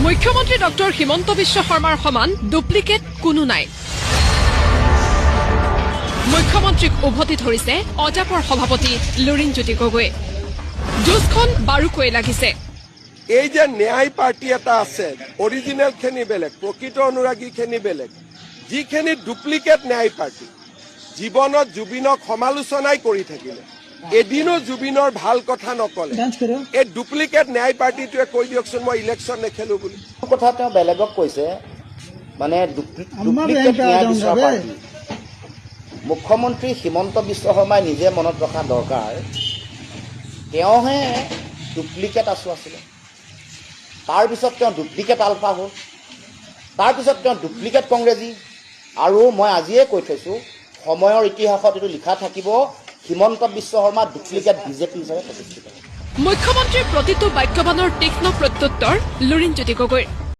মুখ্যমন্ত্ৰী ডক্টৰ হিমন্ত বিশ্ব শৰ্মাৰ সমান ডুপ্লিকেট কোনো নাই। মুখ্যমন্ত্ৰীক উভতি ধৰিছে অজাপৰ সভাপতি লুৰিণজ্যোতি গগৈ। যুঁজখন বাৰুকৈ লাগিছে। এই যে ন্যায় পাৰ্টি এটা আছে, অৰিজিনেল খিনি বেলেগ, প্ৰকৃত অনুৰাগী খিনি বেলেগ, যিখিনি ডুপ্লিকেট ন্যায় পাৰ্টি জীৱনত জুবিনক সমালোচনাই কৰি থাকিলে, এদিনো জুবিনৰ ভাল কথা নকলে। এই ডুপ্লিকেট ন্যায় পাৰ্টিটোৱে কৈ দিয়কচোন মই ইলেকশ্যন নেখেলো বুলি। কথা তেওঁ বেলেগক কৈছে, মানে ডুপ্লিকেট ন্যায় বিচৰা পাৰ্টি। মুখ্যমন্ত্ৰী হিমন্ত বিশ্ব শৰ্মাই নিজে মনত ৰখা দৰকাৰ, তেওঁহে ডুপ্লিকেট আছু আছিলে, তাৰপিছত তেওঁ ডুপ্লিকেট আলফা হ'ল, তাৰপিছত তেওঁ ডুপ্লিকেট কংগ্ৰেছী। আৰু মই আজিয়ে কৈ থৈছোঁ, সময়ৰ ইতিহাসত এইটো লিখা থাকিব, হিমন্ত বিশ্ব শৰ্মা ডুপ্লিকেট বিজেপি হিচাপে প্ৰতিষ্ঠিত। মুখ্যমন্ত্ৰীৰ প্ৰতিটো বাক্যবাণৰ তীক্ষ্ণ প্ৰত্যুত্তৰ লুৰিণজ্যোতি গগৈৰ।